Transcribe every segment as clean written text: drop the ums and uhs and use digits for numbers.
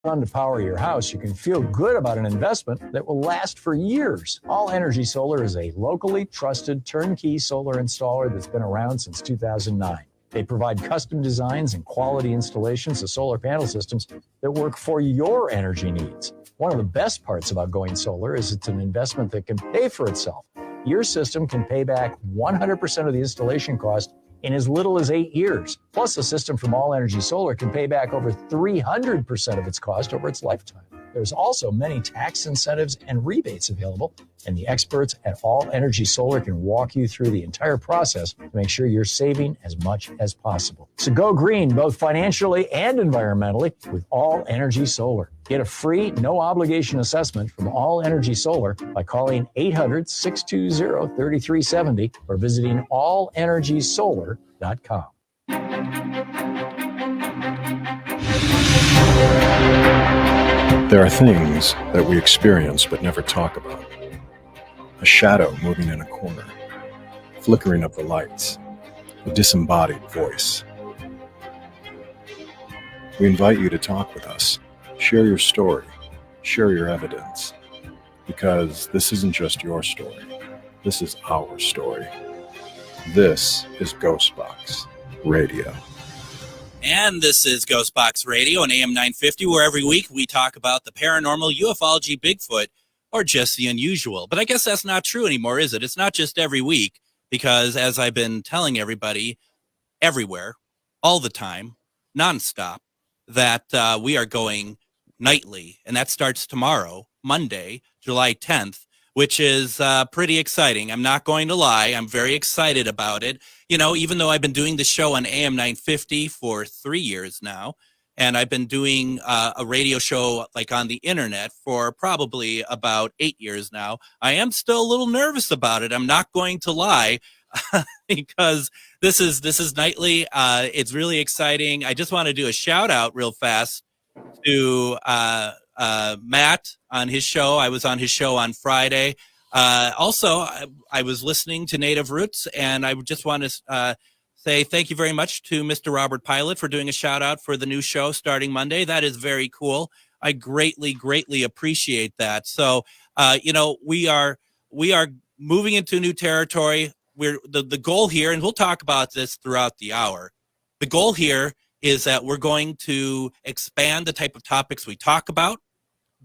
Fun to power your house, you can feel good about an investment that will last for years. All Energy Solar is a locally trusted turnkey solar installer that's been around since 2009. They provide custom designs and quality installations of solar panel systems that work for your energy needs. One of the best parts about going solar is it's an investment that can pay for itself. Your system can pay back 100% of the installation cost in as little as 8 years. Plus, a system from All Energy Solar can pay back over 300% of its cost over its lifetime. There's also many tax incentives and rebates available, and the experts at All Energy Solar can walk you through the entire process to make sure you're saving as much as possible. So go green, both financially and environmentally, with All Energy Solar. Get a free, no-obligation assessment from All Energy Solar by calling 800-620-3370 or visiting allenergysolar.com. There are things that we experience but never talk about. A shadow moving in a corner, flickering of the lights, a disembodied voice. We invite you to talk with us, share your story, share your evidence, because this isn't just your story, this is our story. This is Ghostbox Radio. And this is Ghostbox Radio on AM 950, where every week we talk about the paranormal, ufology, Bigfoot, or just the unusual. But I guess that's not true anymore, is it? It's not just every week, because as I've been telling everybody, everywhere, all the time, nonstop, that we are going nightly. And that starts tomorrow, Monday, July 10th, which is pretty exciting. I'm not going to lie. I'm very excited about it. You know, even though I've been doing the show on AM 950 for 3 years now, and I've been doing a radio show like on the internet for probably about 8 years now, I am still a little nervous about it. I'm not going to lie, because this is nightly. It's really exciting. I just want to do a shout out real fast to Matt on his show. I was on his show on Friday. Also, I was listening to Native Roots, and I just want to say thank you very much to Mr. Robert Pilot for doing a shout out for the new show starting Monday. That is very cool. I greatly, greatly appreciate that. So, you know, we are moving into new territory. We're the goal here, and we'll talk about this throughout the hour. The goal here is that we're going to expand the type of topics we talk about,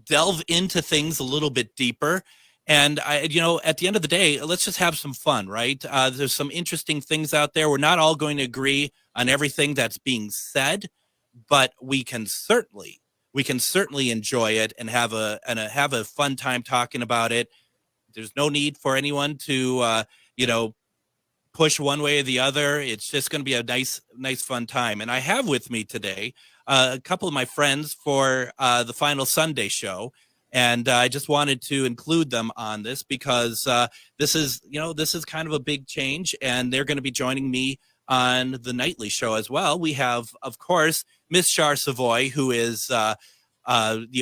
delve into things a little bit deeper. And you know, at the end of the day, let's just have some fun, right? There's some interesting things out there. We're not all going to agree on everything that's being said, but we can certainly enjoy it and have a fun time talking about it. There's no need for anyone to, you know, push one way or the other. It's just going to be a nice, fun time. And I have with me today a couple of my friends for the final Sunday show. And I just wanted to include them on this because this is kind of a big change, and they're going to be joining me on the nightly show as well. We have, of course, Miss Char Savoy, who is the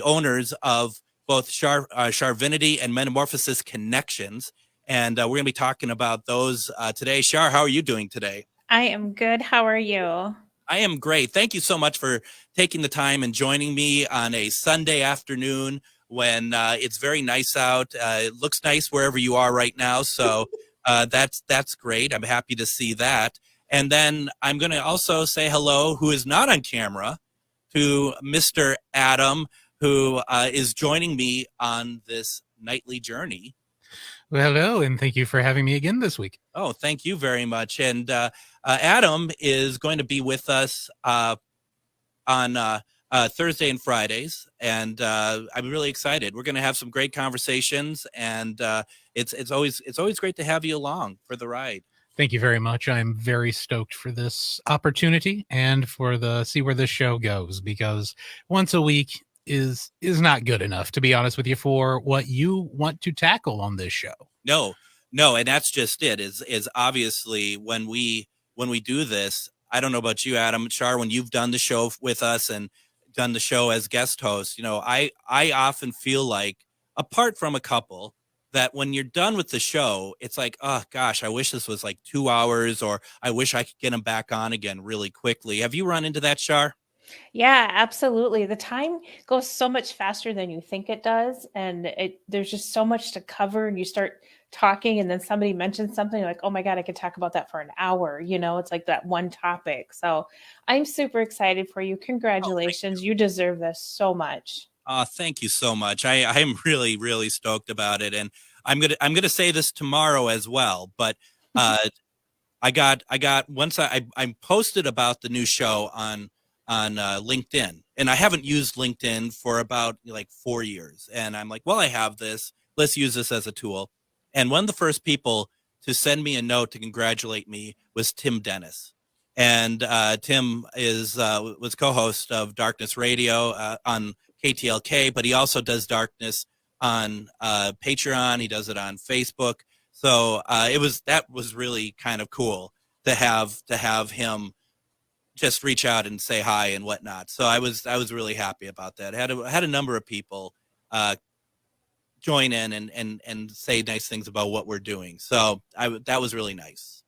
owners of both Charvinity and Metamorphosis Connections. And we're going to be talking about those today. Char, how are you doing today? I am good. How are you? I am great. Thank you so much for taking the time and joining me on a Sunday afternoon when it's very nice out. It looks nice wherever you are right now. So that's great. I'm happy to see that. And then I'm going to also say hello, who is not on camera, to Mr. Adam, who is joining me on this nightly journey. Well, hello, and thank you for having me again this week. Oh, thank you very much. And Adam is going to be with us on Thursday and Fridays, and I'm really excited. We're going to have some great conversations, and it's always great to have you along for the ride. Thank you very much. I'm very stoked for this opportunity and for see where this show goes, because once a week is not good enough, to be honest with you, for what you want to tackle on this show. No, and that's just it. Is obviously when we do this. I don't know about you, Adam, Char, when you've done the show with us and done the show as guest host, you know, I often feel like, apart from a couple, that when you're done with the show, it's like, oh gosh, I wish this was like 2 hours, or I wish I could get them back on again really quickly. Have you run into that, Char? Yeah, absolutely. The time goes so much faster than you think it does, and there's just so much to cover, and you start talking and then somebody mentions something like, "Oh my God, I could talk about that for an hour." It's like that one topic. So, I'm super excited for you. Oh, thank you. Congratulations. You deserve this so much. Thank you so much. I'm really, really stoked about it, and I'm gonna say this tomorrow as well. But uh, I got once I posted about the new show on LinkedIn, and I haven't used LinkedIn for about like 4 years, and I'm like, well, I have this. Let's use this as a tool. And one of the first people to send me a note to congratulate me was Tim Dennis, and Tim was co-host of Darkness Radio on KTLK, but he also does Darkness on Patreon. He does it on Facebook. So that was really kind of cool to have him just reach out and say hi and whatnot. So I was really happy about that. I had a number of people join in and say nice things about what we're doing. So that was really nice.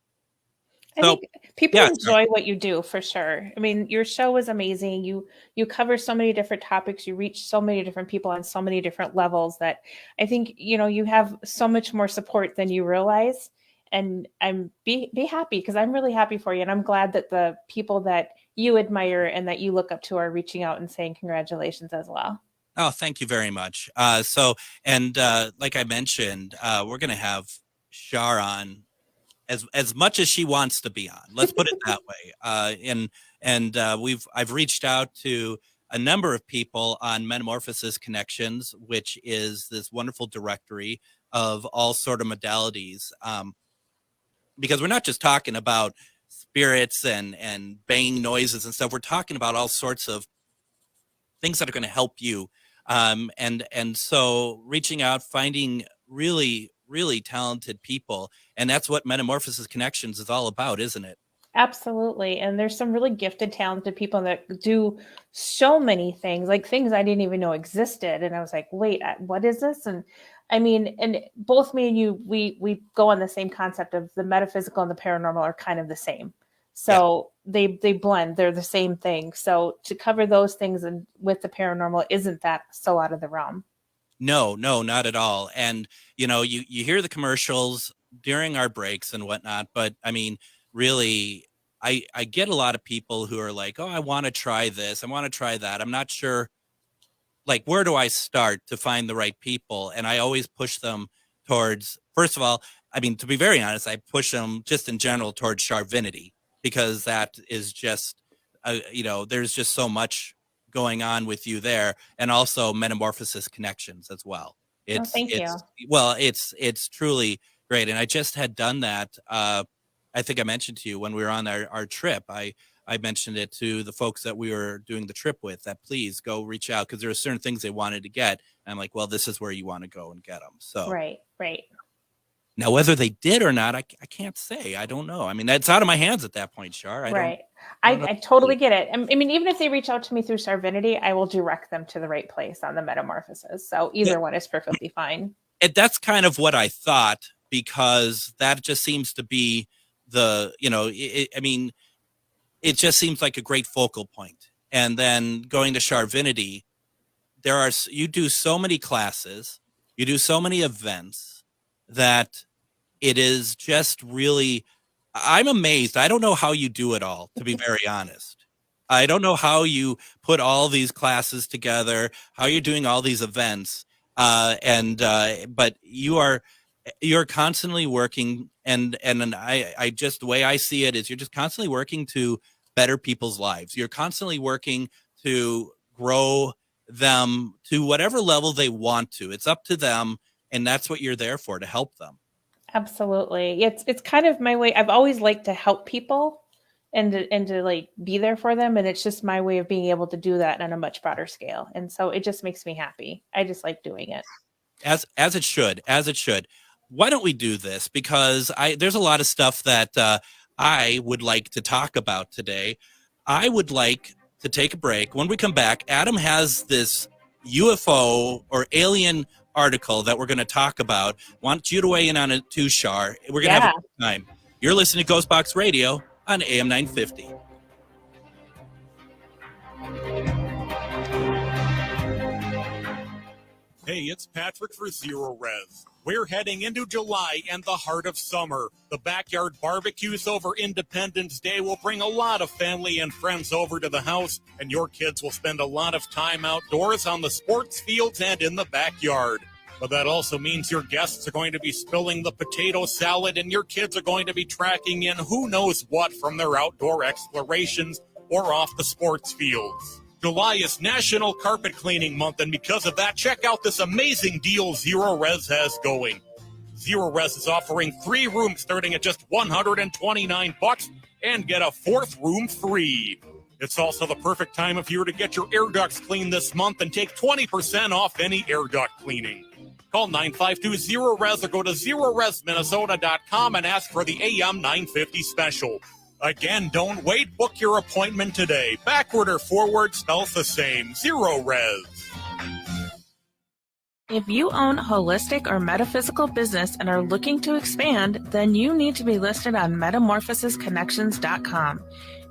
I So think people yeah, enjoy what you do for sure. I mean, your show is amazing. You cover so many different topics. You reach so many different people on so many different levels that I think you have so much more support than you realize. And I'm be happy because I'm really happy for you, and I'm glad that the people that you admire and that you look up to are reaching out and saying congratulations as well. oh, thank you very much. Like I mentioned, we're gonna have Shar on as much as she wants to be on. Let's put it that way. I've reached out to a number of people on Metamorphosis Connections, which is this wonderful directory of all sort of modalities. Because we're not just talking about spirits and banging noises and stuff. We're talking about all sorts of things that are going to help you. So reaching out, finding really, really talented people. And that's what Metamorphosis Connections is all about, isn't it? Absolutely. And there's some really gifted, talented people that do so many things, like things I didn't even know existed. And I was like, wait, what is this? And I mean, and both me and you, we go on the same concept of the metaphysical and the paranormal are kind of the same. So they blend, they're the same thing. So to cover those things and with the paranormal, isn't that so out of the realm? No, not at all. And, you hear the commercials during our breaks and whatnot, but I mean, really, I get a lot of people who are like, oh, I want to try this. I want to try that. I'm not sure, like, where do I start to find the right people? And I always push them towards, first of all, I mean, to be very honest, I push them just in general towards Charvinity, because that is just, there's just so much going on with you there, and also Metamorphosis Connections as well. Thank you. It's truly great. And I just had done that. I think I mentioned to you when we were on our trip, I mentioned it to the folks that we were doing the trip with, that please go reach out, because there are certain things they wanted to get. And I'm like, well, this is where you want to go and get them. So Right. now, whether they did or not, I can't say. I don't know. I mean, that's out of my hands at that point, Shar. I totally get it. I mean, even if they reach out to me through Sarvinity, I will direct them to the right place on the Metamorphosis. So either one is perfectly fine. That's kind of what I thought, because that just seems to be it just seems like a great focal point. And then going to Charvinity, you do so many classes, you do so many events, that it is just really, I'm amazed. I don't know how you do it all, to be very honest. I don't know how you put all these classes together, how you're doing all these events. But you're constantly working, and I just, the way I see it is, you're just constantly working to better people's lives. You're constantly working to grow them to whatever level they want to. It's up to them. And that's what you're there for, to help them. Absolutely. It's kind of my way. I've always liked to help people and to like be there for them. And it's just my way of being able to do that on a much broader scale. And so it just makes me happy. I just like doing it. As it should. Why don't we do this? Because there's a lot of stuff that I would like to talk about today. I would like to take a break. When we come back, Adam has this UFO or alien article that we're going to talk about. Want you to weigh in on it too, Shar. We're going to have a good time. You're listening to Ghostbox Radio on AM 950. Hey, it's Patrick for Zero Res. We're heading into July and the heart of summer. The backyard barbecues over Independence Day will bring a lot of family and friends over to the house, and your kids will spend a lot of time outdoors on the sports fields and in the backyard. But that also means your guests are going to be spilling the potato salad, and your kids are going to be tracking in who knows what from their outdoor explorations or off the sports fields. July is National Carpet Cleaning Month, and because of that, check out this amazing deal Zero Res has going. Zero Res is offering 3 rooms starting at just $129 and get a 4th room free. It's also the perfect time of year to get your air ducts cleaned this month and take 20% off any air duct cleaning. Call 952-0RES or go to zeroresminnesota.com and ask for the AM 950 special. Again, don't wait. Book your appointment today. Backward or forward spells the same. Zero Res. If you own a holistic or metaphysical business and are looking to expand, then you need to be listed on metamorphosisconnections.com.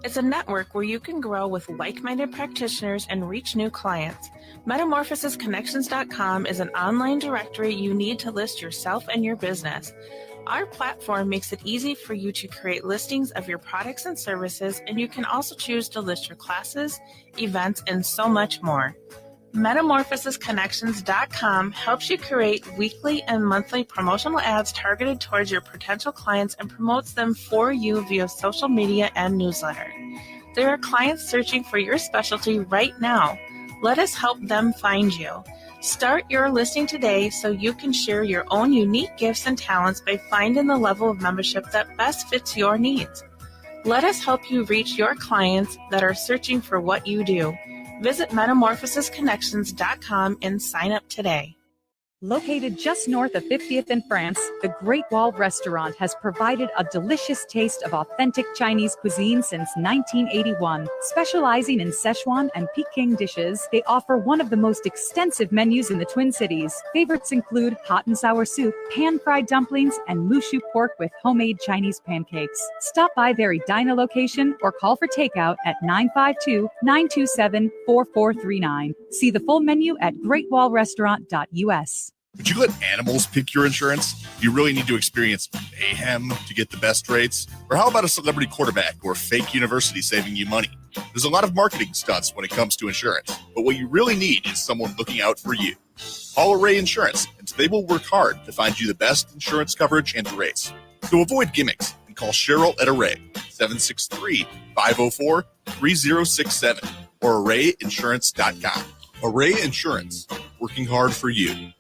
It's a network where you can grow with like-minded practitioners and reach new clients. Metamorphosisconnections.com is an online directory you need to list yourself and your business. Our platform makes it easy for you to create listings of your products and services, and you can also choose to list your classes, events, and so much more. Metamorphosisconnections.com helps you create weekly and monthly promotional ads targeted towards your potential clients and promotes them for you via social media and newsletter. There are clients searching for your specialty right now. Let us help them find you. Start your listing today so you can share your own unique gifts and talents by finding the level of membership that best fits your needs. Let us help you reach your clients that are searching for what you do. Visit metamorphosisconnections.com and sign up today. Located just north of 50th in France, the Great Wall Restaurant has provided a delicious taste of authentic Chinese cuisine since 1981. Specializing in Szechuan and Peking dishes, they offer one of the most extensive menus in the Twin Cities. Favorites include hot and sour soup, pan-fried dumplings, and mushu pork with homemade Chinese pancakes. Stop by their Edina location or call for takeout at 952-927-4439. See the full menu at greatwallrestaurant.us. Would you let animals pick your insurance? Do you really need to experience mayhem to get the best rates? Or how about a celebrity quarterback or fake university saving you money? There's a lot of marketing stunts when it comes to insurance, but what you really need is someone looking out for you. Call Array Insurance, and they will work hard to find you the best insurance coverage and rates. So avoid gimmicks and call Cheryl at Array, 763-504-3067 or arrayinsurance.com. Array Insurance, working hard for you.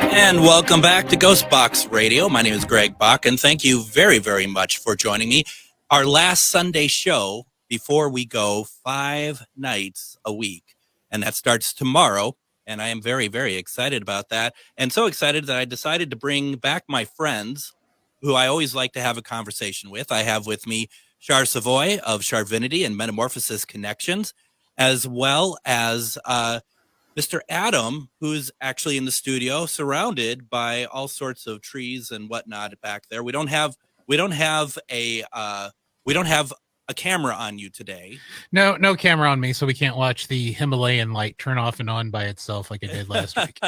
And welcome back to Ghostbox Radio. My name is Greg Bach, and thank you very, very much for joining me. Our last Sunday show before we go 5 nights a week, and that starts tomorrow, and I am very, very excited about that, and so excited that I decided to bring back my friends who I always like to have a conversation with. I have with me Char Savoy of Charvinity and Metamorphosis Connections, as well as Mr. Adam, who's actually in the studio, surrounded by all sorts of trees and whatnot back there. We don't have a camera on you today. No camera on me, so we can't watch the Himalayan light turn off and on by itself like it did last week.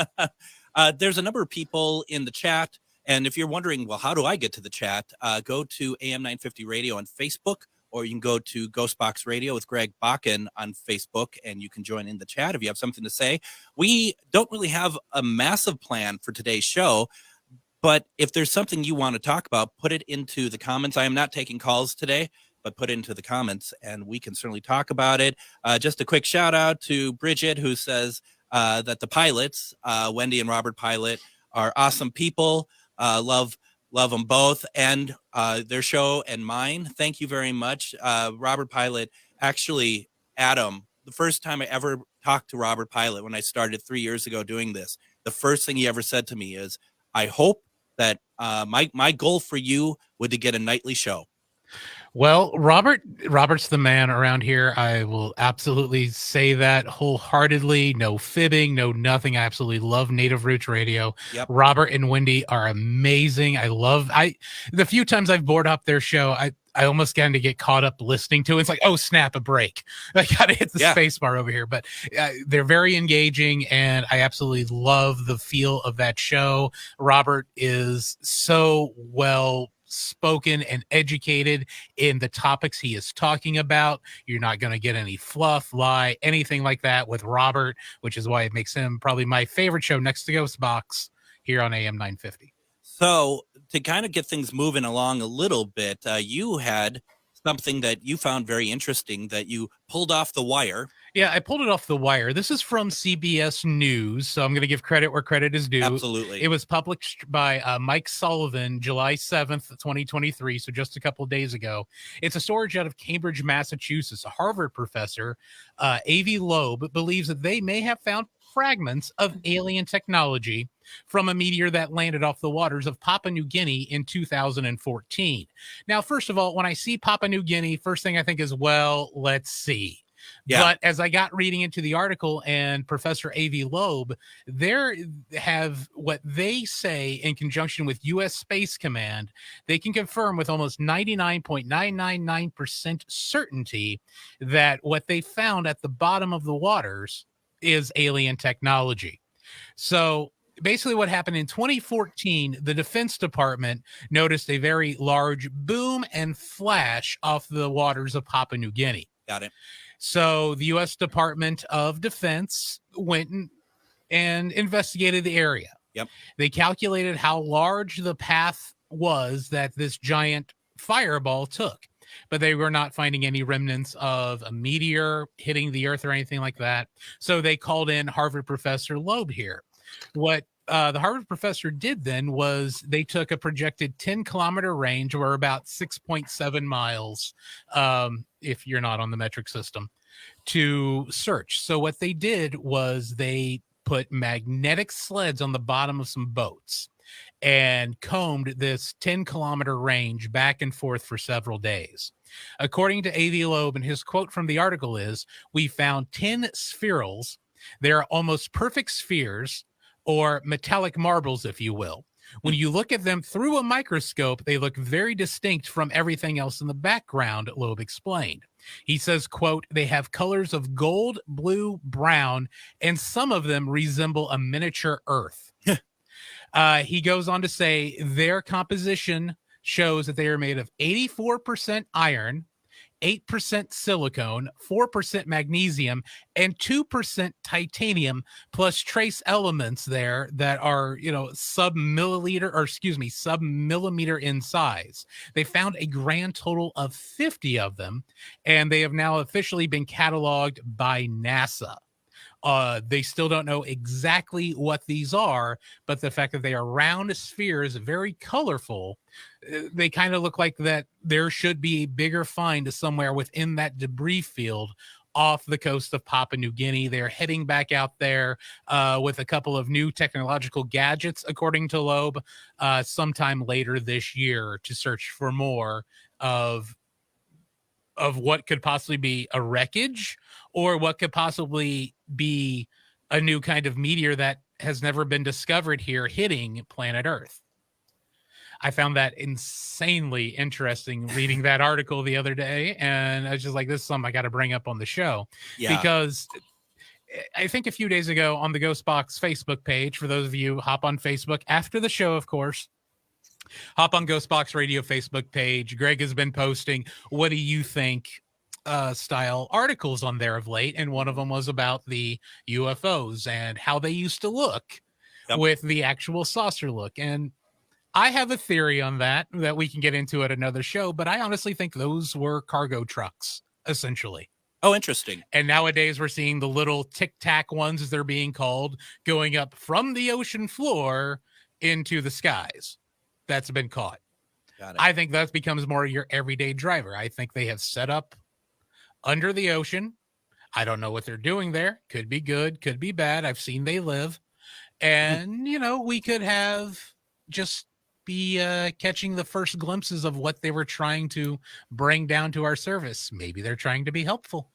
There's a number of people in the chat, and if you're wondering, well, how do I get to the chat? Go to AM 950 Radio on Facebook, or you can go to Ghostbox Radio with Greg Bakken on Facebook, and you can join in the chat if you have something to say. We don't really have a massive plan for today's show, but if there's something you want to talk about, put it into the comments. I am not taking calls today, but put it into the comments, and we can certainly talk about it. Just a quick shout out to Bridget, who says that the pilots, Wendy and Robert Pilot, are awesome people. Love them both, and their show and mine. Thank you very much. Robert Pilot, actually, Adam, the first time I ever talked to Robert Pilot when I started 3 years ago doing this, the first thing he ever said to me is, I hope that my goal for you would to get a nightly show. Well, Robert's the man around here. I will absolutely say that wholeheartedly. No fibbing, no nothing. I absolutely love Native Roots Radio. Yep. Robert and Wendy are amazing. The few times I've bored up their show, I almost kind of get caught up listening to it. It's like, oh, snap, a break. I got to hit the space bar over here. But they're very engaging, and I absolutely love the feel of that show. Robert is so well spoken and educated in the topics he is talking about. You're not going to get any fluff, lie, anything like that with Robert, which is why it makes him probably my favorite show next to Ghostbox here on AM 950. So to kind of get things moving along a little bit, you had something that you found very interesting that you pulled off the wire. Yeah, I pulled it off the wire. This is from CBS News, so I'm going to give credit where credit is due. Absolutely. It was published by Mike Sullivan, July 7th, 2023, so just a couple of days ago. It's a story out of Cambridge, Massachusetts. A Harvard professor, Avi Loeb, believes that they may have found fragments of alien technology from a meteor that landed off the waters of Papua New Guinea in 2014. Now, first of all, when I see Papua New Guinea, first thing I think is, well, let's see. Yeah. But as I got reading into the article and Professor Avi Loeb, they have what they say in conjunction with U.S. Space Command, they can confirm with almost 99.999% certainty that what they found at the bottom of the waters is alien technology. So basically what happened in 2014, the Defense Department noticed a very large boom and flash off the waters of Papua New Guinea. Got it. So the U.S. Department of Defense went and investigated the area. Yep. They calculated how large the path was that this giant fireball took, but they were not finding any remnants of a meteor hitting the earth or anything like that. So they called in Harvard professor Loeb here. What the Harvard professor did then was they took a projected 10-kilometer range, or about 6.7 miles, if you're not on the metric system, to search. So what they did was they put magnetic sleds on the bottom of some boats and combed this 10-kilometer range back and forth for several days. According to Avi Loeb, and his quote from the article is, "We found 10 spherules. They're almost perfect spheres, or metallic marbles, if you will. When you look at them through a microscope, they look very distinct from everything else in the background," Loeb explained. He says, quote, "They have colors of gold, blue, brown, and some of them resemble a miniature Earth." He goes on to say their composition shows that they are made of 84% iron, 8% silicone, 4% magnesium, and 2% titanium, plus trace elements there that are, sub-millimeter in size. They found a grand total of 50 of them, and they have now officially been cataloged by NASA. They still don't know exactly what these are, but the fact that they are round spheres, very colorful, they kind of look like that there should be a bigger find somewhere within that debris field off the coast of Papua New Guinea. They're heading back out there with a couple of new technological gadgets, according to Loeb, sometime later this year to search for more of what could possibly be a wreckage, or what could possibly be a new kind of meteor that has never been discovered here hitting planet Earth. I found that insanely interesting reading that article the other day, and I was just like, this is something I got to bring up on the show. Yeah. Because I think a few days ago on the Ghostbox Facebook page, for those of you hop on Facebook after the show, of course, hop on Ghostbox Radio Facebook page. Greg has been posting, what do you think style articles on there of late, and one of them was about the UFOs and how they used to look with the actual saucer look. And I have a theory on that we can get into at another show, but I honestly think those were cargo trucks, essentially. Oh, interesting. And nowadays we're seeing the little tic-tac ones, as they're being called, going up from the ocean floor into the skies. That's been caught. Got it. I think that becomes more your everyday driver. I think they have set up under the ocean. I don't know what they're doing there. Could be good, could be bad. I've seen they live. And, we could have just, be catching the first glimpses of what they were trying to bring down to our service. Maybe they're trying to be helpful.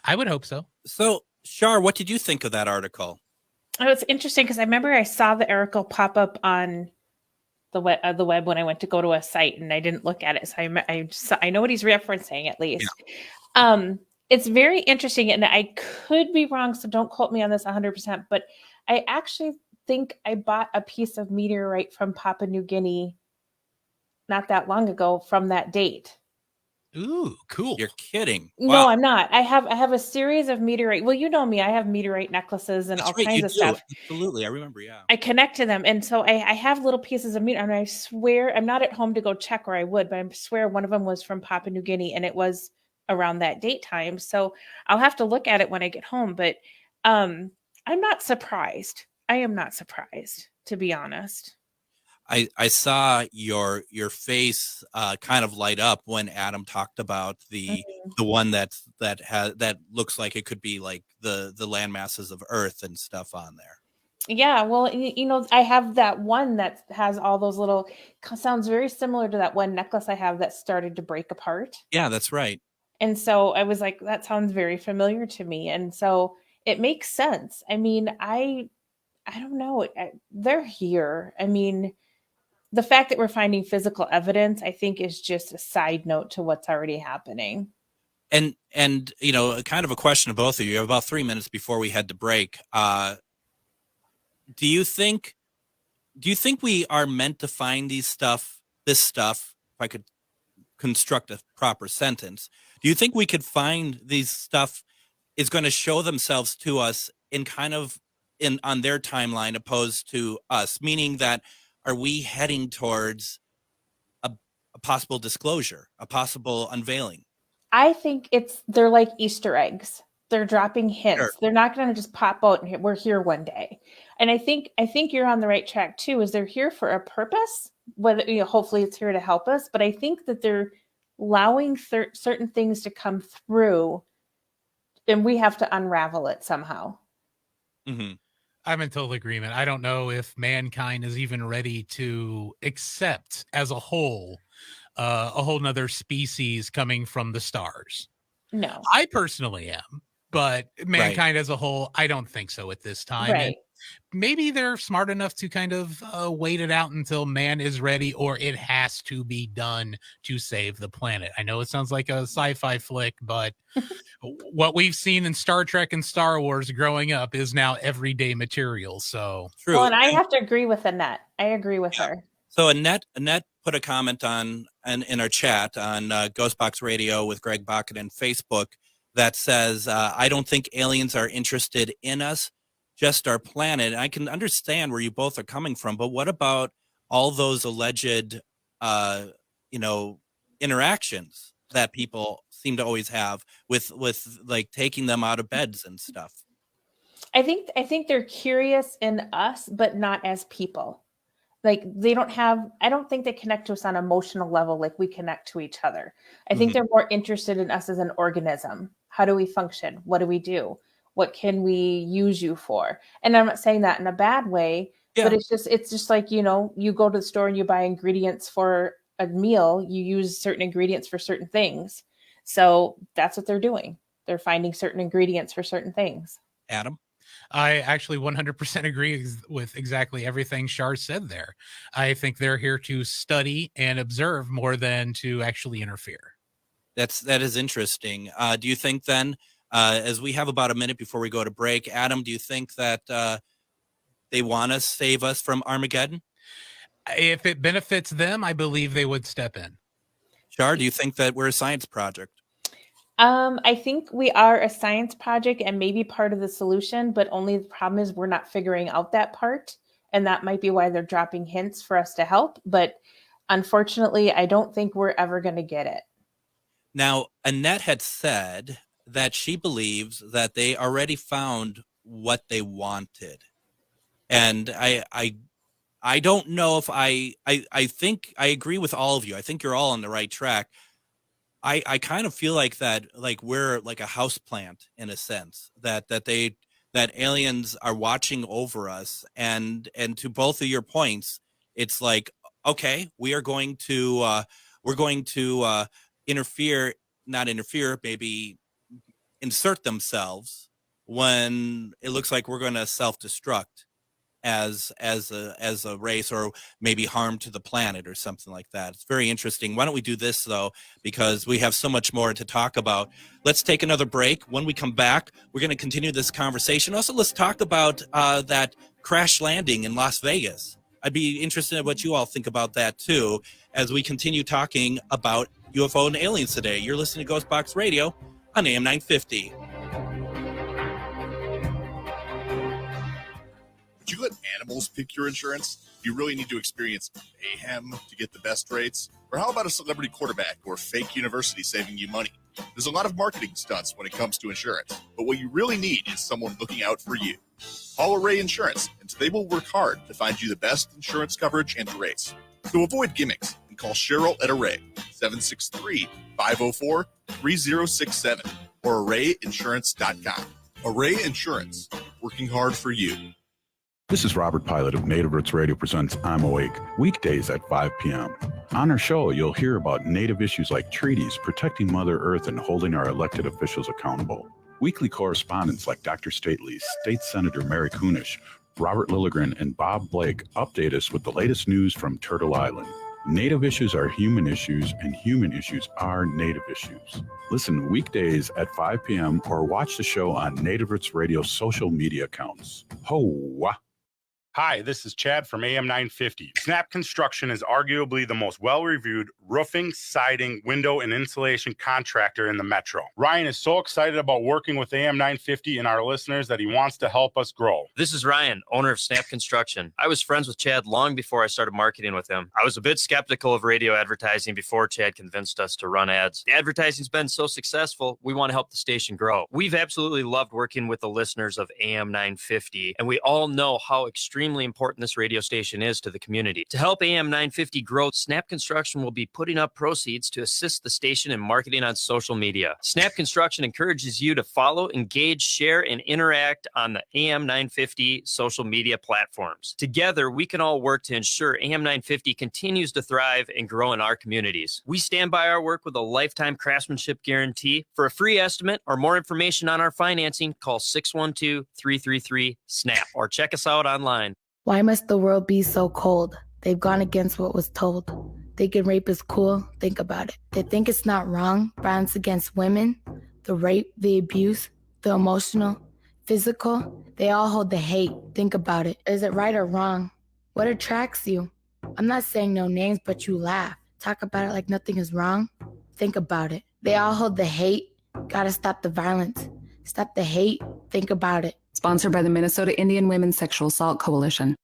I would hope so. So, Shar, what did you think of that article? Oh, it's interesting because I remember I saw the article pop up on the web when I went to go to a site, and I didn't look at it. So I know what he's referencing at least. Yeah. It's very interesting, and I could be wrong, so don't quote me on this 100%. But I actually think I bought a piece of meteorite from Papua New Guinea not that long ago from that date. Ooh, cool. You're kidding. Wow. No, I'm not. I have a series of meteorite. Well, you know me. I have meteorite necklaces and all kinds of stuff. Absolutely. I remember, yeah. I connect to them. And so I have little pieces of meteorite. And I swear, I'm not at home to go check, or I would, but I swear one of them was from Papua New Guinea, and it was around that date time. So I'll have to look at it when I get home. But I'm not surprised. I am not surprised, to be honest. I saw your face kind of light up when Adam talked about the one that looks like it could be like the land masses of Earth and stuff on there. Yeah, well, you know, I have that one that has all those little, sounds very similar to that one necklace I have that started to break apart. Yeah, that's right. And so I was like, that sounds very familiar to me. And so it makes sense. I mean, I don't know. They're here. I mean, the fact that we're finding physical evidence, I think, is just a side note to what's already happening. And you know, kind of a question to both of you. You have about 3 minutes before we head to break. Do you think we are meant to find this stuff, if I could construct a proper sentence, do you think we could find these stuff is going to show themselves to us in kind of on their timeline opposed to us? Meaning that, are we heading towards a possible disclosure, a possible unveiling? I think they're like Easter eggs. They're dropping hints. Sure. They're not going to just pop out and we're here one day. And I think you're on the right track too, is they're here for a purpose, whether, you know, hopefully it's here to help us, but I think that they're allowing certain things to come through and we have to unravel it somehow. Mm-hmm. I'm in total agreement. I don't know if mankind is even ready to accept as a whole nother species coming from the stars. No. I personally am, but mankind as a whole, I don't think so at this time. Right. And maybe they're smart enough to kind of wait it out until man is ready, or it has to be done to save the planet. I know it sounds like a sci-fi flick, but what we've seen in Star Trek and Star Wars growing up is now everyday material. So true. Well, and I have to agree with Annette. I agree with her. So Annette put a comment in our chat on Ghostbox Radio with Greg Bucket and Facebook that says, I don't think aliens are interested in us, just our planet. And I can understand where you both are coming from, but what about all those alleged, interactions that people seem to always have with like taking them out of beds and stuff? I think they're curious in us, but not as people. Like I don't think they connect to us on an emotional level like we connect to each other. I think they're more interested in us as an organism. How do we function? What do we do? What can we use you for? And I'm not saying that in a bad way, but it's just like, you know, you go to the store and you buy ingredients for a meal, you use certain ingredients for certain things. So that's what they're doing. They're finding certain ingredients for certain things. Adam? I actually 100% agree with exactly everything Shar said there. I think they're here to study and observe more than to actually interfere. That is interesting. Do you think then, as we have about a minute before we go to break, Adam, do you think that they want to save us from Armageddon? If it benefits them, I believe they would step in. Shar, do you think that we're a science project? I think we are a science project and maybe part of the solution, but only the problem is we're not figuring out that part. And that might be why they're dropping hints for us to help. But unfortunately, I don't think we're ever going to get it. Now, Annette had said that she believes that they already found what they wanted. And I don't know if I think I agree with all of you. I think you're all on the right track. I kind of feel like that, like we're like a house plant in a sense, that aliens are watching over us, and to both of your points, it's like okay, we are going to not interfere, maybe insert themselves when it looks like we're going to self-destruct as a race, or maybe harm to the planet or something like that. It's very interesting. Why don't we do this, though, because we have so much more to talk about. Let's take another break. When we come back, we're going to continue this conversation. Also, let's talk about that crash landing in Las Vegas. I'd be interested in what you all think about that, too, as we continue talking about UFO and aliens today. You're listening to Ghostbox Radio on AM 950. Would you let animals pick your insurance? Do you really need to experience mayhem to get the best rates? Or how about a celebrity quarterback or fake university saving you money? There's a lot of marketing stunts when it comes to insurance, but what you really need is someone looking out for you. Call Array Insurance, and they will work hard to find you the best insurance coverage and rates. So avoid gimmicks and call Cheryl at Array, 763-504-3067, or arrayinsurance.com. Array Insurance, working hard for you. This is Robert Pilot of Native Roots Radio presents I'm Awake, weekdays at 5 p.m. On our show, you'll hear about Native issues like treaties, protecting Mother Earth, and holding our elected officials accountable. Weekly correspondents like Dr. Stately, State Senator Mary Kunesh, Robert Lilligren, and Bob Blake update us with the latest news from Turtle Island. Native issues are human issues, and human issues are Native issues. Listen weekdays at 5 p.m. or watch the show on Native Roots Radio social media accounts. Ho-wah! Hi, this is Chad from AM 950. Snap Construction is arguably the most well-reviewed roofing, siding, window, and insulation contractor in the metro. Ryan is so excited about working with AM 950 and our listeners that he wants to help us grow. This is Ryan, owner of Snap Construction. I was friends with Chad long before I started marketing with him. I was a bit skeptical of radio advertising before Chad convinced us to run ads. The advertising's been so successful, we want to help the station grow. We've absolutely loved working with the listeners of AM 950, and we all know how extremely important this radio station is to the community. To help AM 950 grow, Snap Construction will be putting up proceeds to assist the station in marketing on social media. Snap Construction encourages you to follow, engage, share, and interact on the AM 950 social media platforms. Together, we can all work to ensure AM 950 continues to thrive and grow in our communities. We stand by our work with a lifetime craftsmanship guarantee. For a free estimate or more information on our financing, call 612-333-SNAP or check us out online. Why must the world be so cold? They've gone against what was told. Thinking rape is cool, think about it. They think it's not wrong, violence against women, the rape, the abuse, the emotional, physical. They all hold the hate, think about it. Is it right or wrong? What attracts you? I'm not saying no names, but you laugh. Talk about it like nothing is wrong. Think about it. They all hold the hate. Gotta stop the violence. Stop the hate, think about it. Sponsored by the Minnesota Indian Women's Sexual Assault Coalition.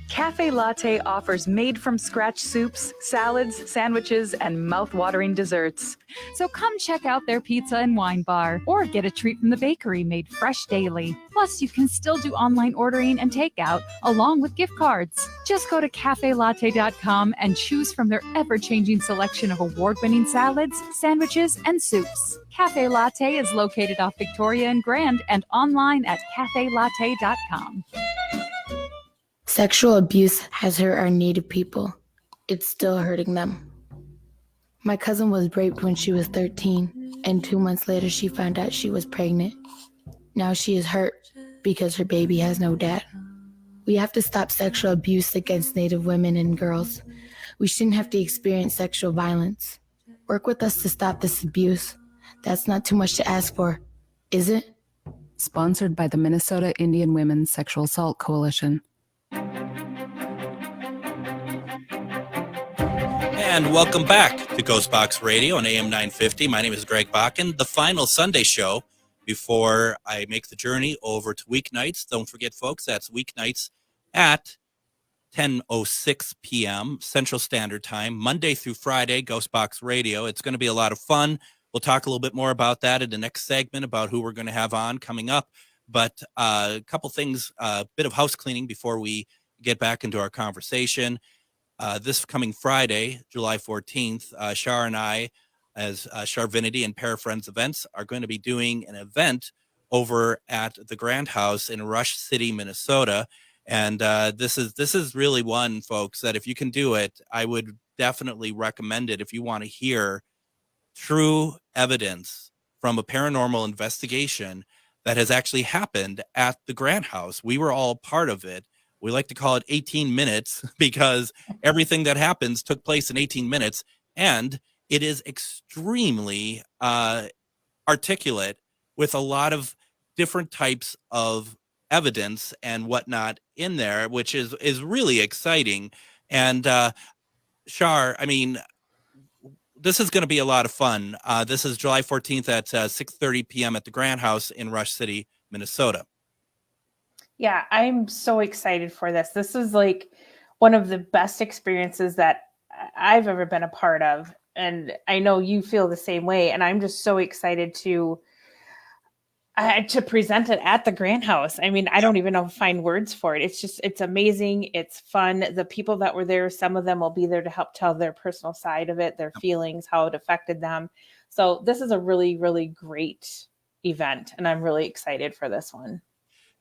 Cafe Latte offers made-from-scratch soups, salads, sandwiches, and mouth-watering desserts. So come check out their pizza and wine bar, or get a treat from the bakery made fresh daily. Plus, you can still do online ordering and takeout, along with gift cards. Just go to cafelatte.com and choose from their ever-changing selection of award-winning salads, sandwiches, and soups. Cafe Latte is located off Victoria and Grand and online at cafelatte.com. Sexual abuse has hurt our Native people. It's still hurting them. My cousin was raped when she was 13, and 2 months later she found out she was pregnant. Now she is hurt because her baby has no dad. We have to stop sexual abuse against Native women and girls. We shouldn't have to experience sexual violence. Work with us to stop this abuse. That's not too much to ask for, is it? Sponsored by the Minnesota Indian Women's Sexual Assault Coalition. And welcome back to Ghostbox Radio on AM 950. My name is Greg Bakken, the final Sunday show before I make the journey over to weeknights. Don't forget, folks, that's weeknights at 10:06 p.m. Central Standard Time, Monday through Friday, Ghostbox Radio. It's going to be a lot of fun. We'll talk a little bit more about that in the next segment about who we're going to have on coming up. But a couple things, a bit of house cleaning before we get back into our conversation. This coming Friday, July 14th, Shar and I, as Charvinity and Parafriends Events, are going to be doing an event over at the Grand House in Rush City, Minnesota. And this is really one, folks, that if you can do it, I would definitely recommend it if you want to hear true evidence from a paranormal investigation that has actually happened at the Grant House. We were all part of it. We like to call it 18 minutes because everything that happens took place in 18 minutes. And it is extremely articulate with a lot of different types of evidence and whatnot in there, which is really exciting. And Shar, I mean, this is going to be a lot of fun. This is July 14th at 6:30 p.m. at the Grant House in Rush City, Minnesota. Yeah, I'm so excited for this. This is like one of the best experiences that I've ever been a part of. And I know you feel the same way. And I'm just so excited to present it at the Grant House. I mean, I don't even know how to find words for it. It's amazing. It's fun. The people that were there, some of them will be there to help tell their personal side of it, their feelings, how it affected them. So this is a really, really great event. And I'm really excited for this one.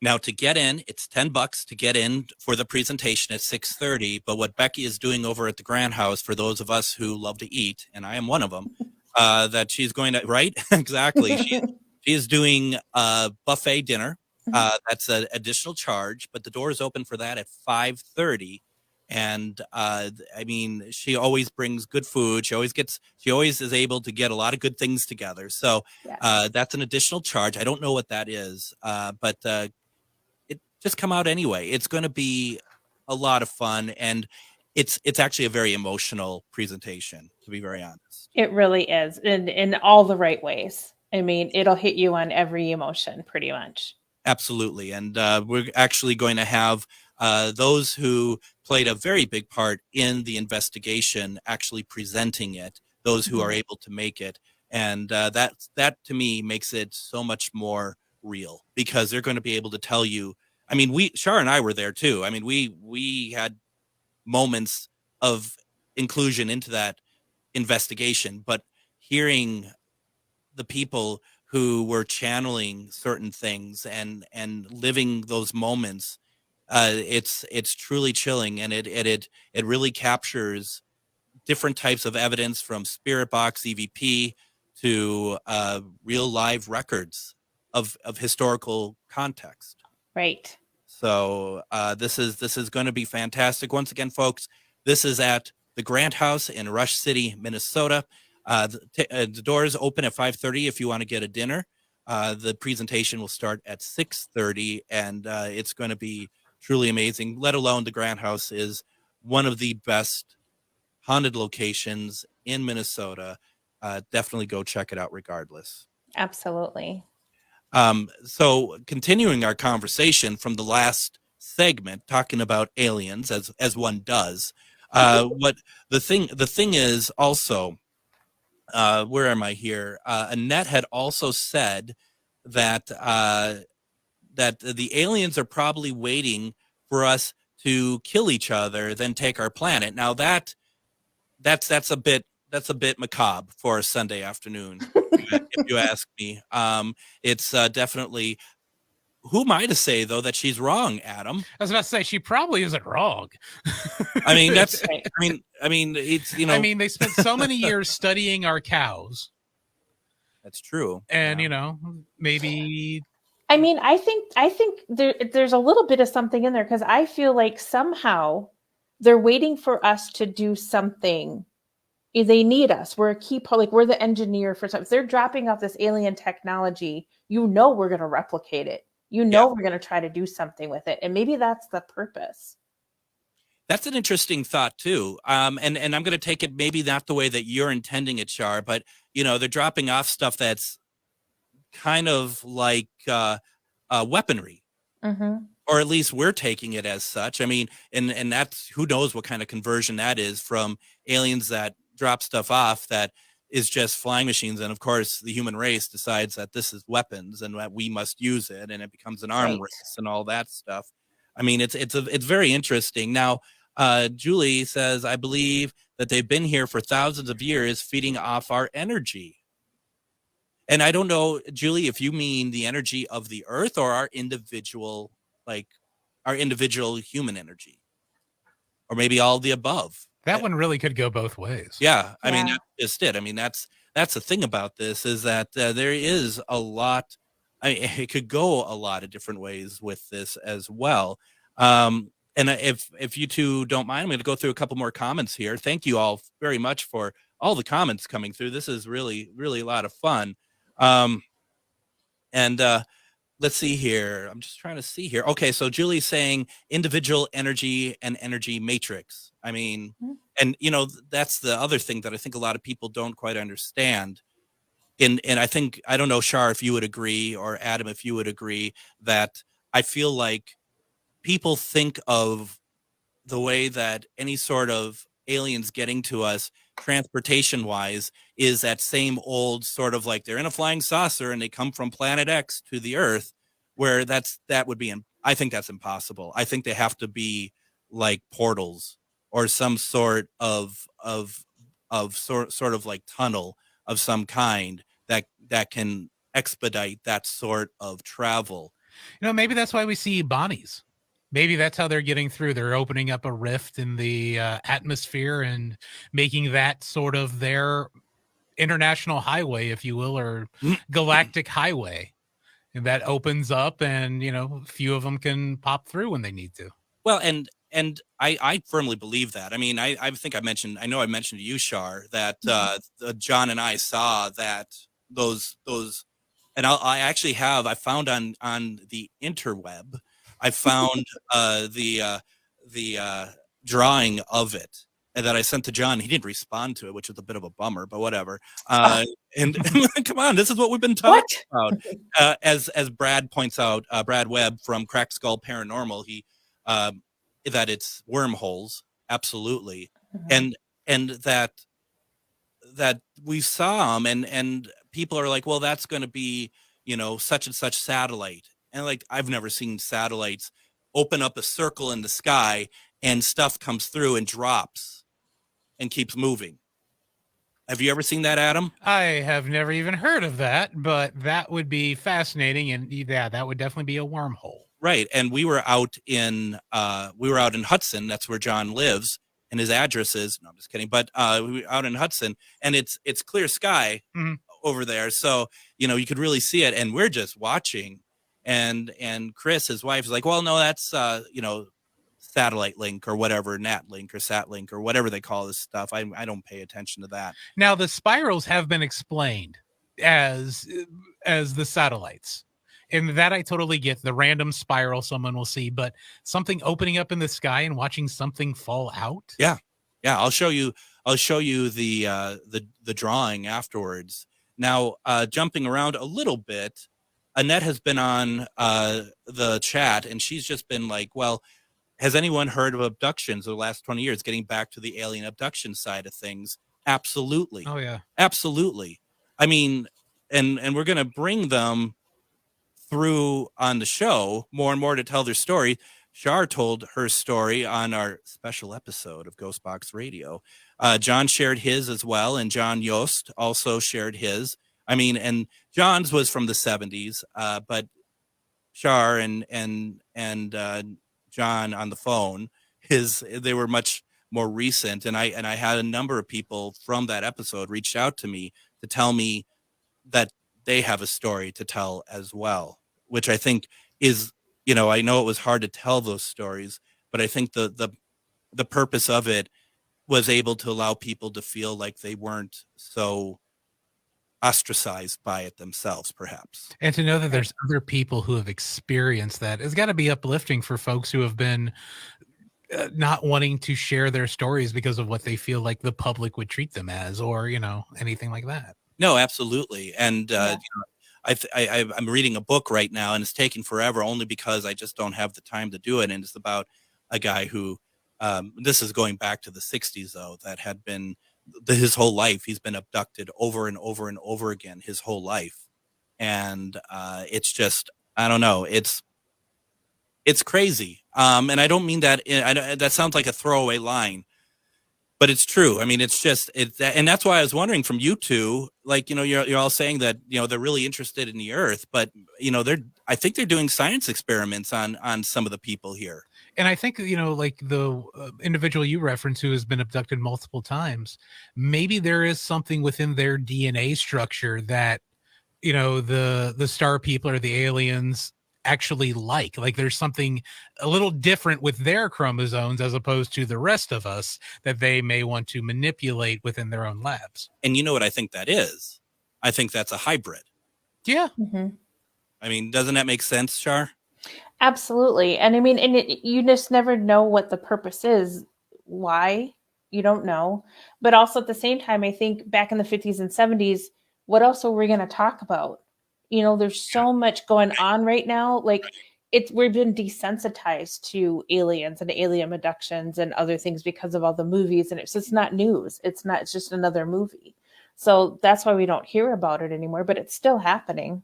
Now, to get in, it's $10 to get in for the presentation at 6:30. But what Becky is doing over at the Grant House, for those of us who love to eat, and I am one of them, that she's going to, right? Exactly. She is doing a buffet dinner. That's an additional charge, but the door is open for that at 5:30. And I mean, she always brings good food. She always is able to get a lot of good things together. So that's an additional charge. I don't know what that is, but it just come out anyway. It's going to be a lot of fun, and it's actually a very emotional presentation, to be very honest. It really is, in all the right ways. I mean, it'll hit you on every emotion pretty much. Absolutely. And we're actually going to have those who played a very big part in the investigation actually presenting it, those who are able to make it. And that to me makes it so much more real, because they're going to be able to tell you. I mean, Shar and I were there too. I mean, we had moments of inclusion into that investigation, but hearing the people who were channeling certain things and living those moments, it's truly chilling, and it really captures different types of evidence, from spirit box EVP to real live records of historical context. Right. So this is going to be fantastic. Once again, folks, this is at the Grant House in Rush City, Minnesota. The doors open at 5:30 if you want to get a dinner. The presentation will start at 6:30, and it's going to be truly amazing. Let alone the Grant House is one of the best haunted locations in Minnesota. Definitely go check it out regardless. Absolutely. So continuing our conversation from the last segment, talking about aliens as one does, what the thing is also, where am I here? Annette had also said that that the aliens are probably waiting for us to kill each other, then take our planet. Now that's a bit macabre for a Sunday afternoon, if you ask me. It's definitely. Who am I to say, though, that she's wrong, Adam? I was about to say, she probably isn't wrong. I mean, that's. I mean, it's, you know. I mean, they spent so many years studying our cows. That's true. And you know, maybe. I mean, I think there's a little bit of something in there, because I feel like somehow they're waiting for us to do something. They need us. We're a key part. Like, we're the engineer for something. If they're dropping off this alien technology, you know we're going to replicate it. You know we're going to try to do something with it. And maybe that's the purpose. That's an interesting thought, too. And I'm going to take it maybe not the way that you're intending it, Char, but, you know, they're dropping off stuff that's kind of like weaponry. Mm-hmm. Or at least we're taking it as such. I mean, and that's, who knows what kind of conversion that is from aliens that drop stuff off that is just flying machines. And of course, the human race decides that this is weapons and that we must use it, and it becomes an arm race and all that stuff. I mean, it's very interesting. Now, Julie says, I believe that they've been here for thousands of years, feeding off our energy. And I don't know, Julie, if you mean the energy of the earth or our individual, like our individual human energy, or maybe all of the above. That one really could go both ways. Yeah, I mean, that's just it. I mean, that's the thing about this, is that there is a lot. It could go a lot of different ways with this as well. And if you two don't mind, I'm going to go through a couple more comments here. Thank you all very much for all the comments coming through. This is really, really a lot of fun. Let's see here. I'm just trying to see here. Okay, so Julie's saying individual energy and energy matrix. I mean, and that's the other thing that I think a lot of people don't quite understand. And I think, I don't know, Shar, if you would agree, or Adam, if you would agree, that I feel like people think of the way that any sort of aliens getting to us transportation wise is that same old sort of like they're in a flying saucer and they come from planet X to the Earth, where that would be, I think that's impossible. I think they have to be like portals or some sort of sort of like tunnel of some kind that can expedite that sort of travel. Maybe that's why we see Bonnies. Maybe that's how they're getting through. They're opening up a rift in the atmosphere and making that sort of their international highway, if you will, or galactic highway. And that opens up, and a few of them can pop through when they need to. Well, and I firmly believe that. I mean, I think I mentioned to you, Shar, that John and I saw that those, and I found on the interweb, I found the drawing of it, and that I sent to John. He didn't respond to it, which was a bit of a bummer, but whatever. And come on, this is what we've been talking about. As Brad points out, Brad Webb from Cracked Skull Paranormal, he that it's wormholes, absolutely, and that we saw them, and people are like, well, that's going to be such and such satellite. And like, I've never seen satellites open up a circle in the sky and stuff comes through and drops and keeps moving. Have you ever seen that, Adam? I have never even heard of that, but that would be fascinating. And that would definitely be a wormhole. Right. And we were out in Hudson. That's where John lives, and his address is, no, I'm just kidding. But we were out in Hudson, and it's clear sky over there. So, you could really see it, and we're just watching. And Chris, his wife, is like, well, no, that's, satellite link or whatever, nat link or sat link or whatever they call this stuff. I don't pay attention to that. Now, the spirals have been explained as the satellites. And that I totally get, the random spiral someone will see, but something opening up in the sky and watching something fall out. Yeah. I'll show you the drawing afterwards. Now, jumping around a little bit, Annette has been on the chat, and she's just been like, well, has anyone heard of abductions in the last 20 years, getting back to the alien abduction side of things? Absolutely. Oh, yeah. Absolutely. I mean, and we're going to bring them through on the show more and more to tell their story. Shar told her story on our special episode of Ghostbox Radio. John shared his as well, and John Yost also shared his. I mean, and John's was from the 70s, but Shar and John on the phone, they were much more recent. And I had a number of people from that episode reached out to me to tell me that they have a story to tell as well, which I think is, I know it was hard to tell those stories, but I think the purpose of it was able to allow people to feel like they weren't so ostracized by it themselves, perhaps. And to know that there's other people who have experienced that, it's got to be uplifting for folks who have been not wanting to share their stories because of what they feel like the public would treat them as, or, anything like that. No, absolutely. And I'm reading a book right now, and it's taking forever only because I just don't have the time to do it. And it's about a guy who, this is going back to the 60s, though, that had been his whole life. He's been abducted over and over and over again his whole life. And it's just, I don't know. It's crazy. And I don't mean that. That sounds like a throwaway line. But it's true. I mean, it's just and that's why I was wondering from you two, like, you're all saying that, they're really interested in the Earth, but I think they're doing science experiments on some of the people here. And I think, like the individual you reference who has been abducted multiple times, maybe there is something within their DNA structure that, the star people or the aliens actually like there's something a little different with their chromosomes as opposed to the rest of us that they may want to manipulate within their own labs. And you know what I think that is? I think that's a hybrid. Yeah. Mm-hmm. I mean, doesn't that make sense, Char? Absolutely. And I mean, you just never know what the purpose is. Why? You don't know. But also at the same time, I think back in the 50s and 70s, what else are we going to talk about? There's so much going on right now. Like we've been desensitized to aliens and alien abductions and other things because of all the movies. And it's just not news. It's just another movie. So that's why we don't hear about it anymore, but it's still happening.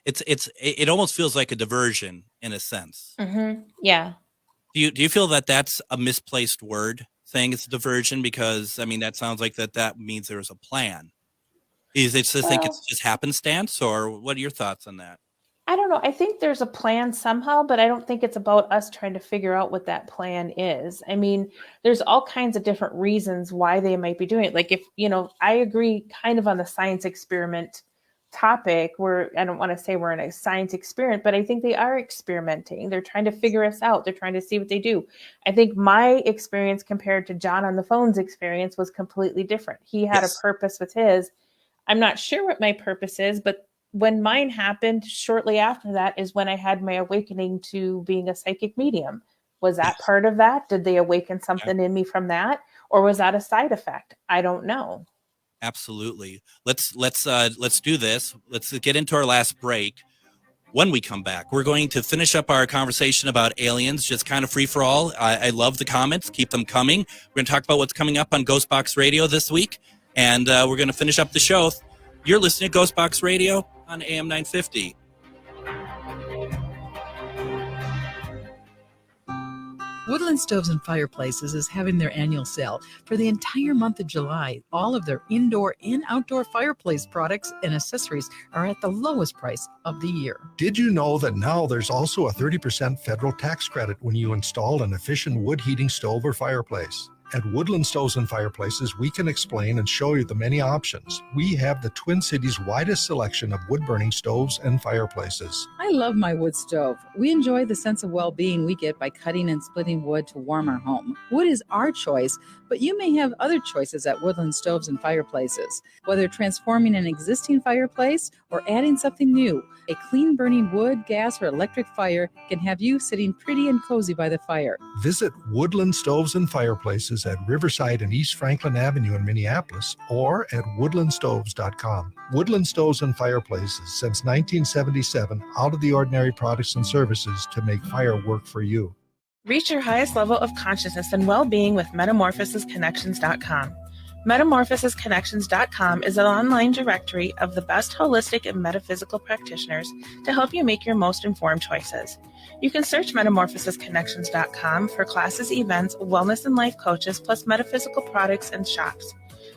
It almost feels like a diversion in a sense. Mm-hmm. Yeah. Do you feel that that's a misplaced word, saying it's a diversion? Because I mean, that sounds like that means there's a plan. Is it to think it's just happenstance, or what are your thoughts on that? I don't know. I think there's a plan somehow, but I don't think it's about us trying to figure out what that plan is. I mean, there's all kinds of different reasons why they might be doing it. Like if, I agree kind of on the science experiment topic where I don't want to say we're in a science experiment, but I think they are experimenting. They're trying to figure us out. They're trying to see what they do. I think my experience compared to John on the phone's experience was completely different. He had a purpose with his. I'm not sure what my purpose is, but when mine happened shortly after that is when I had my awakening to being a psychic medium. Was that part of that? Did they awaken something in me from that? Or was that a side effect? I don't know. Absolutely. Let's do this. Let's get into our last break. When we come back, we're going to finish up our conversation about aliens, just kind of free for all. I love the comments. Keep them coming. We're going to talk about what's coming up on Ghostbox Radio this week. And we're going to finish up the show. You're listening to Ghostbox Radio on AM 950. Woodland Stoves and Fireplaces is having their annual sale for the entire month of July. All of their indoor and outdoor fireplace products and accessories are at the lowest price of the year. Did you know that now there's also a 30% federal tax credit when you install an efficient wood heating stove or fireplace? At Woodland Stoves and Fireplaces, we can explain and show you the many options. We have the Twin Cities' widest selection of wood-burning stoves and fireplaces. I love my wood stove. We enjoy the sense of well-being we get by cutting and splitting wood to warm our home. Wood is our choice, but you may have other choices at Woodland Stoves and Fireplaces. Whether transforming an existing fireplace or adding something new, a clean-burning wood, gas, or electric fire can have you sitting pretty and cozy by the fire. Visit Woodland Stoves and Fireplaces at Riverside and East Franklin Avenue in Minneapolis or at woodlandstoves.com. Woodland Stoves and Fireplaces, since 1977, out-of-the-ordinary products and services to make fire work for you. Reach your highest level of consciousness and well-being with metamorphosisconnections.com. Metamorphosisconnections.com is an online directory of the best holistic and metaphysical practitioners to help you make your most informed choices. You can search metamorphosisconnections.com for classes, events, wellness and life coaches, plus metaphysical products and shops.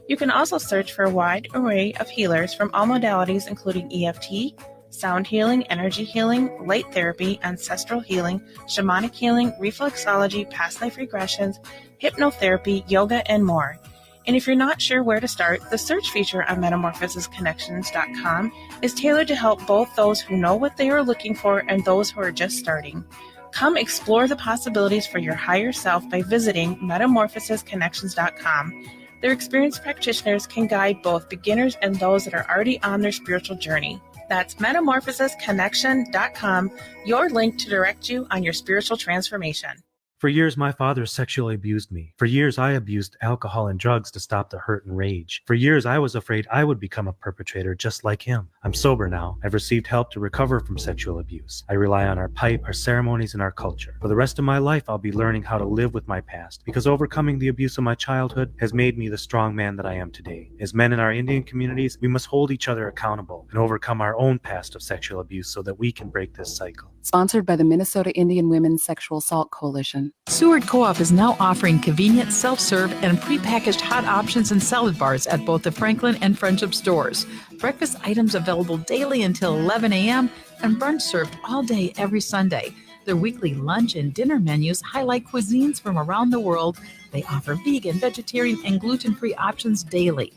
You can also search for a wide array of healers from all modalities, including EFT, sound healing, energy healing, light therapy, ancestral healing, shamanic healing, reflexology, past life regressions, hypnotherapy, yoga, and more. And if you're not sure where to start, the search feature on metamorphosisconnections.com is tailored to help both those who know what they are looking for and those who are just starting. Come explore the possibilities for your higher self by visiting metamorphosisconnections.com. Their experienced practitioners can guide both beginners and those that are already on their spiritual journey. That's metamorphosisconnection.com, your link to direct you on your spiritual transformation. For years, my father sexually abused me. For years, I abused alcohol and drugs to stop the hurt and rage. For years, I was afraid I would become a perpetrator just like him. I'm sober now. I've received help to recover from sexual abuse. I rely on our pipe, our ceremonies, and our culture. For the rest of my life, I'll be learning how to live with my past, because overcoming the abuse of my childhood has made me the strong man that I am today. As men in our Indian communities, we must hold each other accountable and overcome our own past of sexual abuse so that we can break this cycle. Sponsored by the Minnesota Indian Women's Sexual Assault Coalition. Seward Co-op is now offering convenient self-serve and prepackaged hot options and salad bars at both the Franklin and Friendship stores. Breakfast items available daily until 11 a.m. and brunch served all day every Sunday. Their weekly lunch and dinner menus highlight cuisines from around the world. They offer vegan, vegetarian, and gluten-free options daily.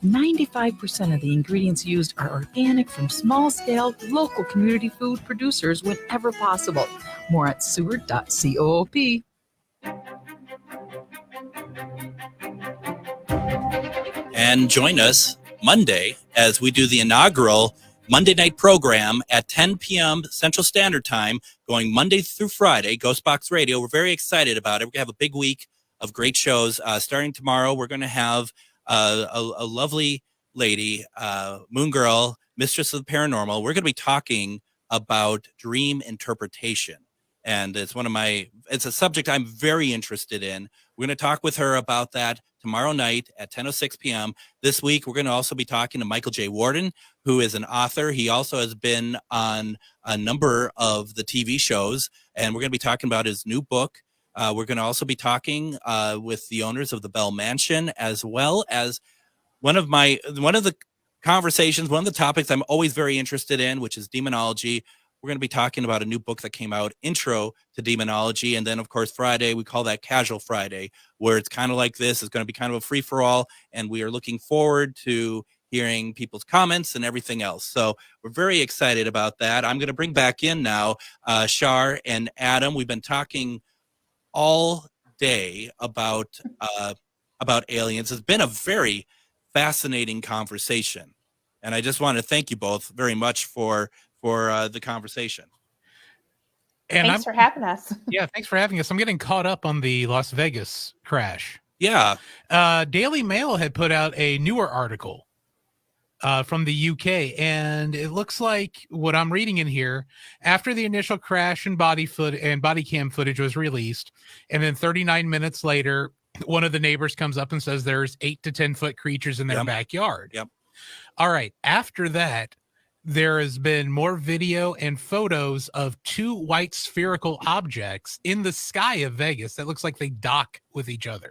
95% of the ingredients used are organic from small-scale, local community food producers whenever possible. More at seward.coop. And join us Monday as we do the inaugural Monday night program at 10 p.m. Central Standard Time, going Monday through Friday, Ghostbox Radio. We're very excited about it. We're going to have a big week of great shows. Starting tomorrow, we're going to have a lovely lady, Moon Girl, Mistress of the Paranormal. We're going to be talking about dream interpretation. And it's it's a subject I'm very interested in. We're going to talk with her about that tomorrow night at 10:06 p.m. This week, we're going to also be talking to Michael J. Warden, who is an author. He also has been on a number of the TV shows, and we're going to be talking about his new book. We're going to also be talking with the owners of the Bell Mansion, as well as one of the conversations, one of the topics I'm always very interested in, which is demonology. We're going to be talking about a new book that came out, Intro to Demonology. And then, of course, Friday, we call that Casual Friday, where it's kind of like this. It's going to be kind of a free-for-all, and we are looking forward to hearing people's comments and everything else. So we're very excited about that. I'm going to bring back in now Shar and Adam. We've been talking all day about aliens. It's been a very fascinating conversation, and I just want to thank you both very much for the conversation. And thanks for having us. Yeah, thanks for having us. I'm getting caught up on the Las Vegas crash. Yeah. Daily Mail had put out a newer article from the UK, and it looks like what I'm reading in here, after the initial crash and body cam footage was released, and then 39 minutes later, one of the neighbors comes up and says there's 8 to 10 foot creatures in their backyard. Yep. All right. After that, there has been more video and photos of 2 white spherical objects in the sky of Vegas that looks like they dock with each other.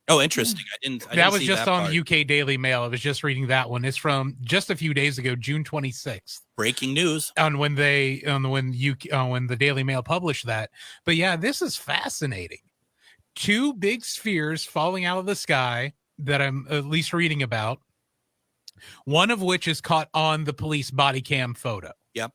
Oh, interesting. That was just on UK Daily Mail. I was just reading that one. It's from just a few days ago, June 26th. Breaking news. When the Daily Mail published that. But yeah, this is fascinating. 2 big spheres falling out of the sky that I'm at least reading about. One of which is caught on the police body cam photo. Yep.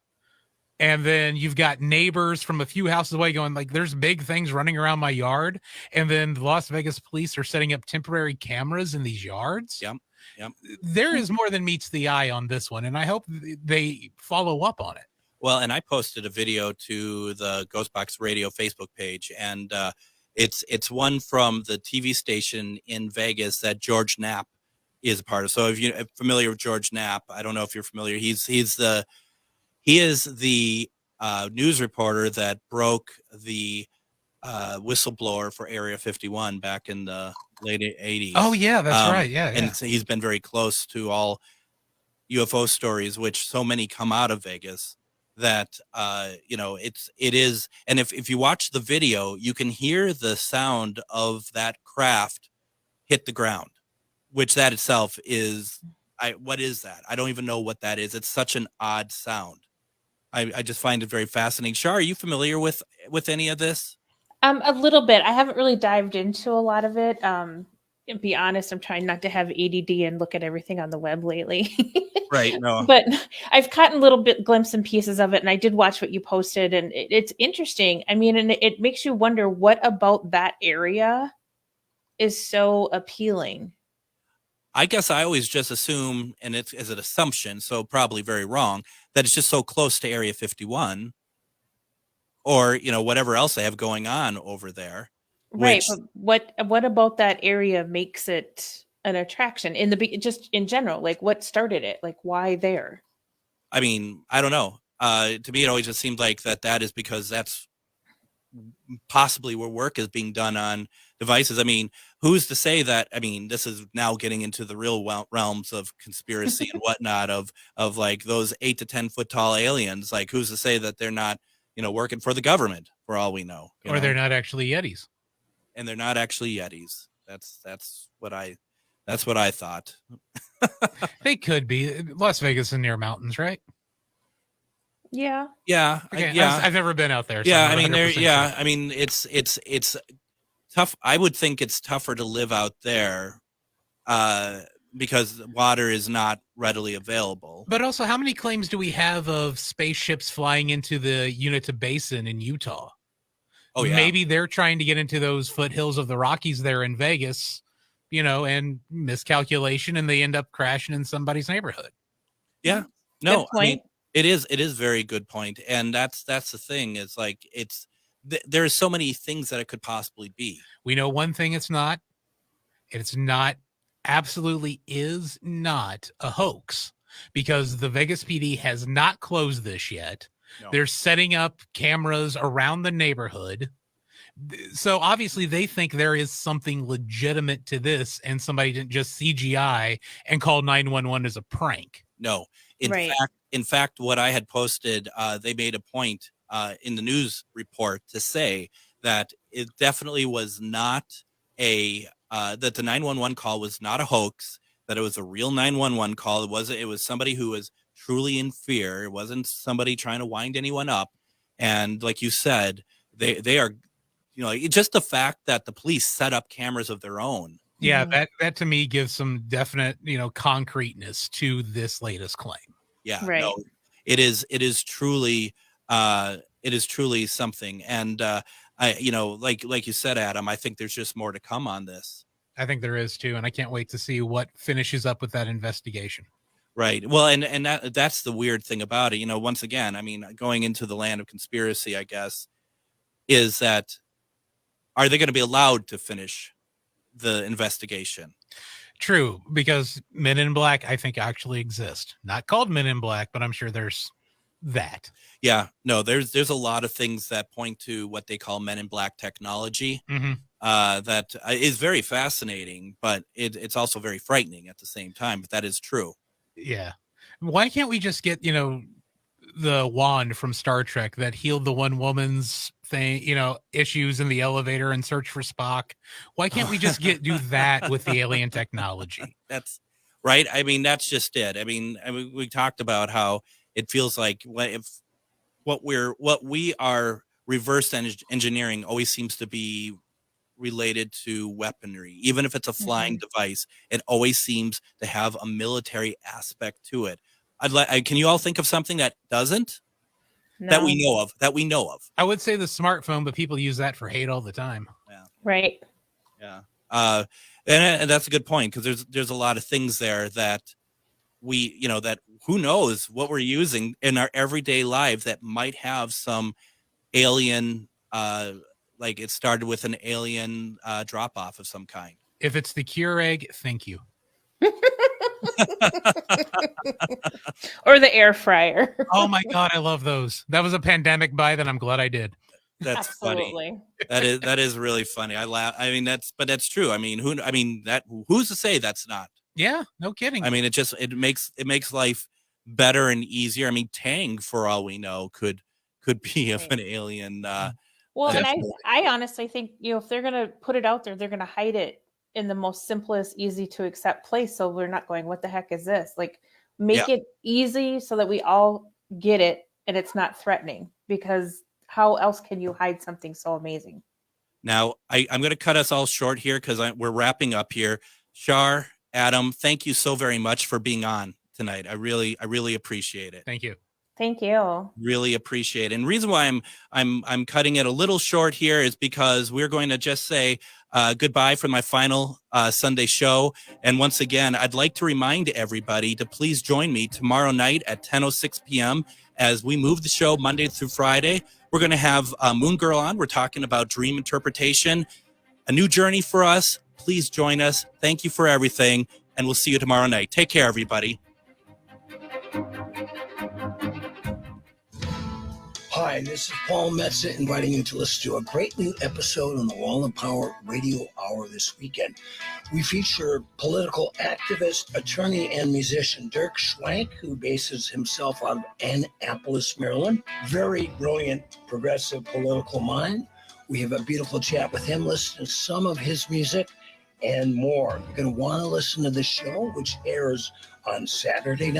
And then you've got neighbors from a few houses away going like, there's big things running around my yard. And then the Las Vegas police are setting up temporary cameras in these yards. Yep. Yep. There is more than meets the eye on this one. And I hope they follow up on it. Well, and I posted a video to the Ghostbox Radio Facebook page, and it's one from the TV station in Vegas that George Knapp is a part of. So if you're familiar with George Knapp, I don't know if you're familiar. He is the news reporter that broke the whistleblower for Area 51 back in the late 80s. Oh yeah, that's right. Yeah, and he's been very close to all UFO stories, which so many come out of Vegas that it is. And if you watch the video, you can hear the sound of that craft hit the ground. Which that itself is, what is that? I don't even know what that is. It's such an odd sound. I just find it very fascinating. Shar, are you familiar with any of this? A little bit. I haven't really dived into a lot of it. To be honest, I'm trying not to have ADD and look at everything on the web lately. Right. No. But I've caught a little bit glimpse and pieces of it, and I did watch what you posted, and it's interesting. I mean, and it makes you wonder what about that area is so appealing. I guess I always just assume, and it's as an assumption, so probably very wrong, that it's just so close to Area 51 or, whatever else they have going on over there. Right. But what about that area makes it an attraction just in general? Like what started it? Like why there? I mean, I don't know. To me, it always just seemed like that is because that's possibly where work is being done on devices. I mean, who's to say that? I mean, this is now getting into the real realms of conspiracy and whatnot of like those 8 to 10 foot tall aliens. Like, who's to say that they're not working for the government for all we know. Or they're not actually Yetis. And they're not actually Yetis. That's what I thought. They could be. Las Vegas is near mountains, right? Yeah. Yeah. Okay. Yeah. I've never been out there. So Yeah. I'm I not mean, 100% sure. I mean, it's tough. I would think it's tougher to live out there, because water is not readily available. But also, how many claims do we have of spaceships flying into the Uinta Basin in Utah? Oh, yeah. Maybe they're trying to get into those foothills of the Rockies there in Vegas, and miscalculation, and they end up crashing in somebody's neighborhood. Yeah. No, I mean, it is very good point. And that's the thing. It's like, there's so many things that it could possibly be. We know one thing it's not. It's not, absolutely is not a hoax, because the Vegas PD has not closed this yet. No. They're setting up cameras around the neighborhood. So obviously they think there is something legitimate to this, and somebody didn't just CGI and call 911 as a prank. No. In fact, what I had posted, they made a point in the news report to say that it definitely was not that the 911 call was not a hoax, that it was a real 911 call. It was somebody who was truly in fear. It wasn't somebody trying to wind anyone up. And like you said, they are, just the fact that the police set up cameras of their own. Yeah, that to me gives some definite, concreteness to this latest claim. Yeah, right. No, it is truly something. And like you said, Adam, I think there's just more to come on this. I think there is too, and I can't wait to see what finishes up with that investigation. Right. Well, and that's the weird thing about it. Once again, I mean, going into the land of conspiracy, I guess, is that, are they going to be allowed to finish the investigation? True, because Men in Black, I think, actually exist. Not called Men in Black, but I'm sure there's that. Yeah. No, there's a lot of things that point to what they call Men in Black technology. Mm-hmm. That is very fascinating, but it's also very frightening at the same time. But that is true. Yeah. Why can't we just get, the wand from Star Trek that healed the one woman's thing, issues in the elevator and search for Spock? Why can't we just do that with the alien technology? That's right. I mean, that's just it. I mean, we talked about how it feels like what we are reverse engineering always seems to be related to weaponry. Even if it's a flying device, it always seems to have a military aspect to it. Can you all think of something that doesn't? No. That we know of? I would say the smartphone, but people use that for hate all the time. Yeah. Right. Yeah. And that's a good point, because there's a lot of things there that that who knows what we're using in our everyday lives that might have some alien, like it started with an alien drop off of some kind. If it's the Keurig, thank you. Or the air fryer. Oh my God, I love those. That was a pandemic buy that I'm glad I did. That's Absolutely. Funny. That is really funny. I laugh. I mean, that's true. I mean, who's to say that's not? Yeah, no kidding. I mean, it makes life better and easier. I mean, Tang, for all we know, could be of an alien. Well, and I honestly think, if they're going to put it out there, they're going to hide it in the most simplest, easy to accept place. So we're not going, what the heck is this? Like, make it easy so that we all get it and it's not threatening, because how else can you hide something so amazing? Now, I'm going to cut us all short here because we're wrapping up here. Shar, Adam, thank you so very much for being on tonight. I really appreciate it. Thank you. Thank you. Really appreciate it. And the reason why I'm cutting it a little short here is because we're going to just say goodbye for my final Sunday show. And once again, I'd like to remind everybody to please join me tomorrow night at 10:06 p.m. as we move the show Monday through Friday. We're going to have Moon Girl on. We're talking about dream interpretation, a new journey for us. Please join us. Thank you for everything. And we'll see you tomorrow night. Take care, everybody. Hi, this is Paul Metza inviting you to listen to a great new episode on the Wall and Power Radio Hour this weekend. We feature political activist, attorney, and musician Dirk Schwank, who bases himself out of Annapolis, Maryland. Very brilliant, progressive political mind. We have a beautiful chat with him, listen to some of his music and more. You're going to want to listen to the show, which airs on Saturday night.